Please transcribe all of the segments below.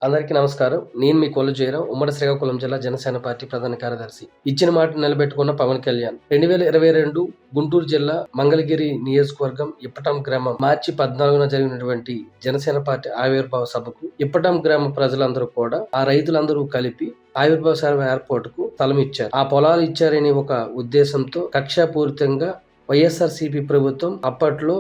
అందరికీ నమస్కారం. నేను మీ కొల్లు జయరాం. ఉమ్మడి శ్రీకాకుళం జిల్లా జనసేన పార్టీ ప్రధాన కార్యదర్శి. ఇచ్చిన మాట నిలబెట్టుకున్న పవన్ కళ్యాణ్ 2022 గుంటూరు జిల్లా మంగళగిరి నియోజకవర్గం ఇప్పటం గ్రామం మార్చి 14న జరిగినటువంటి జనసేన పార్టీ ఆవిర్భావ సభకు ఇప్పటం గ్రామ ప్రజలందరూ కూడా ఆ రైతులందరూ కలిపి ఆవిర్భావ సభ ఏర్పాటుకు స్థలం ఇచ్చారు. ఆ పొలాలు ఇచ్చారని ఒక ఉద్దేశంతో కక్షాపూరితంగా వైఎస్ఆర్సీపీ ప్రభుత్వం అప్పట్లో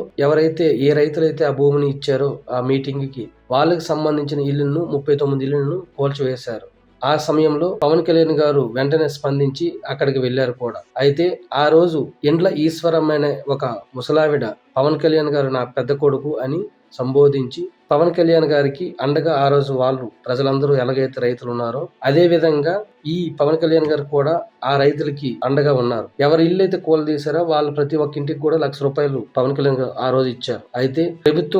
ఏ రైతులైతే ఆ భూమిని ఇచ్చారో ఆ మీటింగ్ కి వాళ్ళకి సంబంధించిన ఇళ్లను 39 ఇళ్లను కూల్చివేశారు. ఆ సమయంలో పవన్ కళ్యాణ్ గారు వెంటనే స్పందించి అక్కడికి వెళ్లారు కూడా. అయితే ఆ రోజు ఇండ్ల ఈశ్వరమ్మ అనే ఒక ముసలావిడ పవన్ కళ్యాణ్ గారు నా పెద్ద కొడుకు అని సంబోధించి పవన్ కళ్యాణ్ గారికి అండగా ఆ రోజు వాళ్ళు ప్రజలందరూ ఎలాగైతే రైతులు ఉన్నారో అదే విధంగా ఈ పవన్ కళ్యాణ్ గారు కూడా ఆ రైతులకి అండగా ఉన్నారు. ఎవరి ఇల్లు అయితే కూలదీశారో వాళ్ళు ప్రతి ఒక్క ఇంటికి కూడా ₹1,00,000 పవన్ కళ్యాణ్ గారు ఆ రోజు ఇచ్చారు. అయితే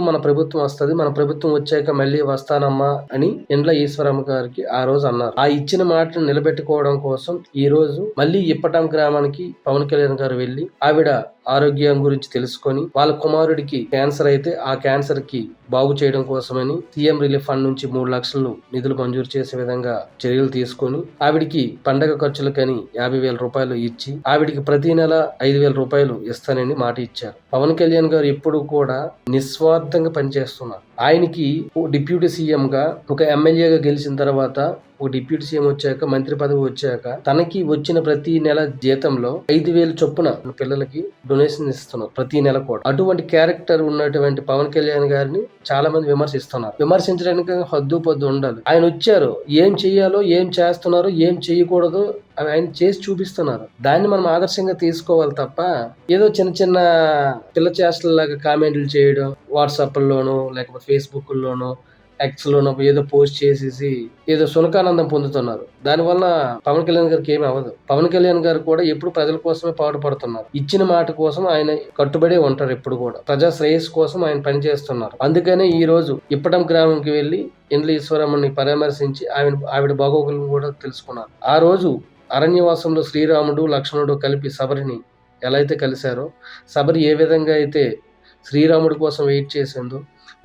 మన ప్రభుత్వం వస్తుంది, మన ప్రభుత్వం వచ్చాక మళ్ళీ వస్తానమ్మా అని ఇండ్ల ఈశ్వరమ్మ గారికి ఆ రోజు అన్నారు. ఆ ఇచ్చిన మాటను నిలబెట్టుకోవడం కోసం ఈ రోజు మళ్ళీ ఇప్పటం గ్రామానికి పవన్ కళ్యాణ్ గారు వెళ్లి ఆవిడ ఆరోగ్యం గురించి తెలుసుకొని వాళ్ళ కుమారుడికి క్యాన్సర్ అయితే ఆ క్యాన్సర్ కి బాగు చేయడం కోసమని సీఎం రిలీఫ్ ఫండ్ నుంచి 3 లక్షలు నిధులు మంజూరు చేసే విధంగా చర్యలు తీసుకొని ఆవిడికి పండగ ఖర్చులకని ₹50,000 ఇచ్చి ఆవిడికి ప్రతి నెల ₹5,000 ఇస్తానని మాట ఇచ్చారు. పవన్ కళ్యాణ్ గారు ఎప్పుడు కూడా నిస్వార్థంగా పనిచేస్తున్నారు. ఆయనకి డిప్యూటీ సీఎం గా ఒక ఎమ్మెల్యేగా గెలిచిన తర్వాత ఒక డిప్యూటీ సీఎం వచ్చాక మంత్రి పదవి వచ్చాక తనకి వచ్చిన ప్రతి నెల జీతంలో 5,000 చొప్పున పిల్లలకి డొనేషన్ ఇస్తున్నారు ప్రతి నెల కూడా. అటువంటి క్యారెక్టర్ ఉన్నటువంటి పవన్ కళ్యాణ్ గారిని చాలా మంది విమర్శిస్తున్నారు. విమర్శించడానికి హద్దు పొద్దు ఉండాలి. ఆయన వచ్చారు, ఏం చెయ్యాలో ఏం చేస్తున్నారు ఏం చేయకూడదు అవి ఆయన చేసి చూపిస్తున్నారు. దాన్ని మనం ఆదర్శంగా తీసుకోవాలి తప్ప ఏదో చిన్న చిన్న పిల్ల చేష్టలలాగా కామెంట్లు చేయడం వాట్సాప్లోనో లేకపోతే ఫేస్బుక్ లోనో ఎక్స్ లోనో ఏదో పోస్ట్ చేసేసి ఏదో సునకానందం పొందుతున్నారు. దానివల్ల పవన్ కళ్యాణ్ గారికి ఏమి అవ్వదు. పవన్ కళ్యాణ్ గారు కూడా ఎప్పుడు ప్రజల కోసమే పాటుపడుతున్నారు. ఇచ్చిన మాట కోసం ఆయన కట్టుబడి ఉంటారు. ఎప్పుడు కూడా ప్రజా శ్రేయస్సు కోసం ఆయన పనిచేస్తున్నారు. అందుకనే ఈ రోజు ఇప్పటం గ్రామంకి వెళ్లి ఇండ్ల ఈశ్వరమ్మని పరామర్శించి ఆవిడ బాగోగులను కూడా తెలుసుకున్నారు. ఆ రోజు అరణ్యవాసంలో శ్రీరాముడు లక్ష్మణుడు కలిపి శబరిని ఎలా అయితే కలిశారో, శబరి ఏ విధంగా అయితే శ్రీరాముడి కోసం వెయిట్ చేసిందో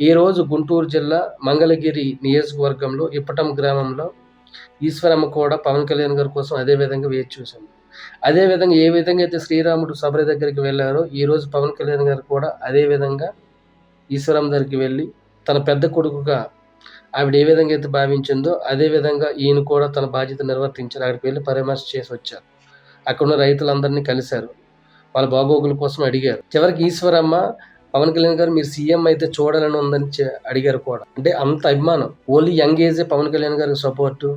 ఈ రోజు గుంటూరు జిల్లా మంగళగిరి నియోజకవర్గంలో ఇప్పటం గ్రామంలో ఈశ్వరమ్మ కూడా పవన్ కళ్యాణ్ గారి కోసం అదే విధంగా వేచి చూసింది. అదే విధంగా ఏ విధంగా అయితే శ్రీరాముడు శబరి దగ్గరికి వెళ్ళారో ఈ రోజు పవన్ కళ్యాణ్ గారు కూడా అదే విధంగా ఈశ్వరమ్మ దగ్గరికి వెళ్ళి తన పెద్ద కొడుకుగా ఆవిడ ఏ విధంగా అయితే భావించిందో అదే విధంగా ఈయన కూడా తన బాధ్యత నిర్వర్తించారు. అక్కడికి వెళ్ళి పరామర్శ చేసి వచ్చారు. అక్కడున్న రైతులందరినీ కలిశారు. వాళ్ళ బాగోగుల కోసం అడిగారు. చివరికి ఈశ్వరమ్మ పవన్ కళ్యాణ్ గారు మీరు సీఎం అయితే చూడాలని ఉందని అడిగారు కూడా. అంటే అంత అభిమానం. Only young age Pawan Kalyan గారికి సపోర్టు,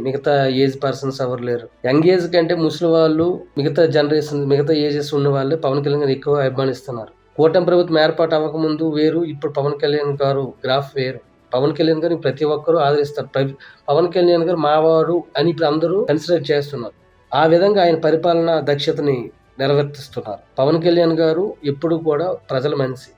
మిగతా ఏజ్ పర్సన్స్ ఎవరు లేరు. యంగ్ ఏజ్ కంటే ముసలి వాళ్ళు మిగతా జనరేషన్ మిగతా ఏజెస్ ఉన్న వాళ్ళే పవన్ కళ్యాణ్ గారు ఎక్కువ అభిమానిస్తున్నారు. కూటమి ప్రభుత్వం ఏర్పాటు అవ్వకముందు వేరు, ఇప్పుడు పవన్ కళ్యాణ్ గారు గ్రాఫ్ వేరు. పవన్ కళ్యాణ్ గారిని ప్రతి ఒక్కరూ ఆదరిస్తారు. పవన్ కళ్యాణ్ గారు మావాడు అని ఇప్పుడు అందరూ కన్సిడర్ చేస్తున్నారు. ఆ విధంగా ఆయన పరిపాలన దక్షతని నిర్వర్తిస్తున్నారు. పవన్ కళ్యాణ్ గారు ఎప్పుడు కూడా ప్రజల మనిషి.